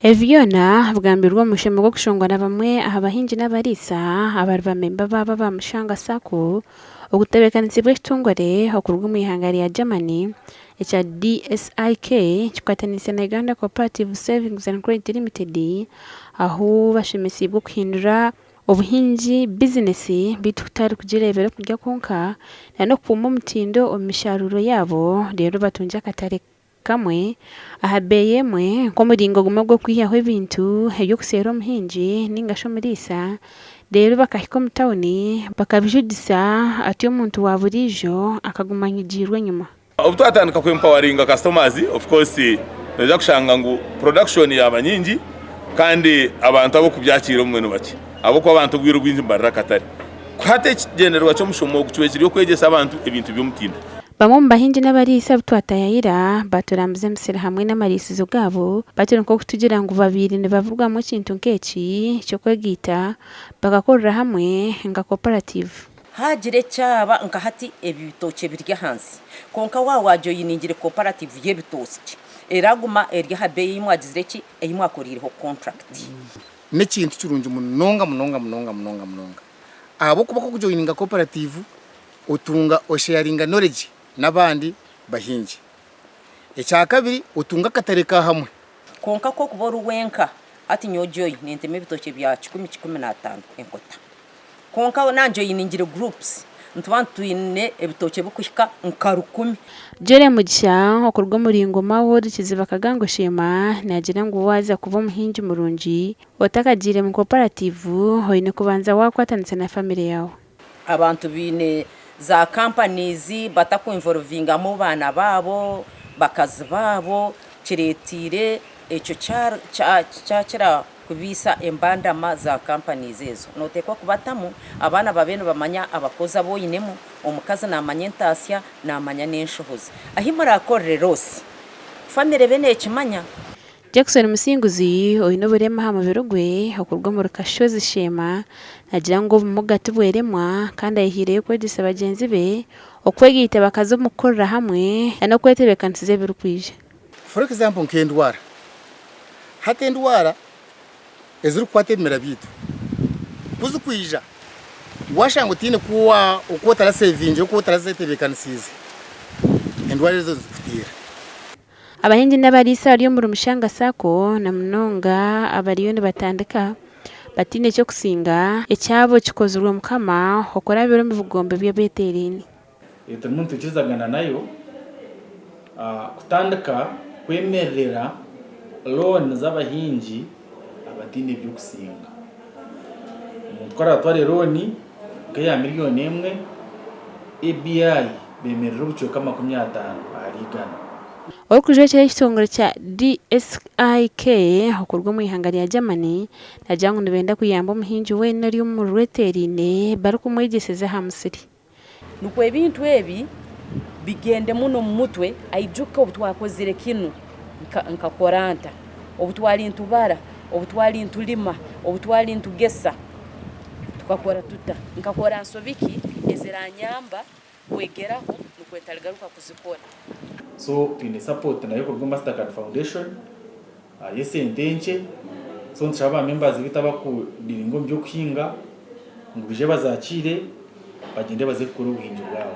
Eviona bwambirwa mushemo gwo kushongwa na bamwe abahinji n'abarisa abari bamemba baba bamushanga sako okutebekanitsibwa ekitongole okurwa mu ihanga lya Germany echa DSIK kikwatanise na Uganda Cooperative Savings and Credit Limited aho bashimisibwa kuhindura obuhinji business bitutari kugirebera kurya konka no kupuma omutindo omisharuro yabo rero batunja akatare kamwe ahabeyemwe komuringo gumwe gwo kwihaho ebintu ebyo kusera omuhinji ningasho murisa rero bakahika mu tawuni bakabijudisa ati omuntu wa burijo akagumanyigirwe nyuma obutwatandika ku empowering customers of course naja kushanga ngo production yaba nyingi kandi abantu abo kubyakira umwe nubaki abo ko abantu gwiro gwinji mbarra katari kwate kigenerwa cyo mushomo gucwekiri yo kwegesa abantu ebintu by'omutindo bamwe mu bahinji n'abarisa butwatayira baturambuze musira hamwe n'amarisizo gabo batera ko kutugira ngo babiri ne bavugwa mu kintu nkeki cyo kwegita bagakorera hamwe nga cooperative hagire cyaba nka hati ebitoke birya hansi konka wajo yiningire cooperative y'ebitoke eraguma erya habe yimwagizire ki eyimwakorireho contract n'ekintu kirungi munonga abo kuba ko kujoininga cooperative utunga osharinga knowledge n'abandi bahinji ecya kabiri utunga katareka hamwe konka ko kubora wenka ati nyojoyi nenteme bitoke bya 10-15 enkota konka nanjo yiningire groups ntubantu ine ebitoke bukushika nkarukumi jere mugisha okurwa muringo mawo kiziba kagango shema nagira ngo waza kuva muhinji murunji otakagire mu cooperative hoine kubanza wakwatanitse na family yawe abantu bine za companies batakuinvolvinga mu bana babo bakazi babo kiretire echo cyakira kubisa embandama za companies ezo notekwa kubatamu abana babeno bamanya abakoza boyinemo omukazi namanya entasya namanya nenshohoza ahimura akorre rose family bene ekimanya Jackson Musinguzi oyino burema hama birugwe okurwa mu rukashozi shema nagira ngo mugati bweremwa kandi ayihire ko dise bagenzi be okwegita bakazo mukorera hamwe no kwetebekansize birukwije for example nkendwara hatendwara ezuru kwatemera bitu kuzukwija washango tine kuwa ukotara saving ukotara zetebekansize endwara zo zifutira abahinji n'abarisa ariyo mu rushanga sako na mnonga abariyo ne batandika batine cyo kusinga ecyabo kikozurwa mukama okora biro mu bugombe bya beterini eto muntu kizagana nayo kutandika kwemerera loan z'abahinji abatine byo kusinga umutwara atware loan ya miliyoni emwe ABI bemerera ubucoka 50 arigana Okuje cy'ekitongole cya DSIK okurwa mu ihanga lya Germany najangu ndibenda kuyamba omuhinji we nari mu rweterine bari kumwegeseza hamusiri nuko ebintu ebi bigende muno mu mutwe ayijuka obutwakozire kinu nkakoranta obutwali ntubara obutwali ntulima obutwali ntugesa tukakora tuta nkakora nsobiki ezeranyamba wegeraho nukwetaligaruka kuzikora so tune support nayo ko Mastercard Foundation yese ntenche so nshaba members bitaba ku diringo byo kuhinga ngubije bazakire bagende baze kuri ubuhinjo bwabo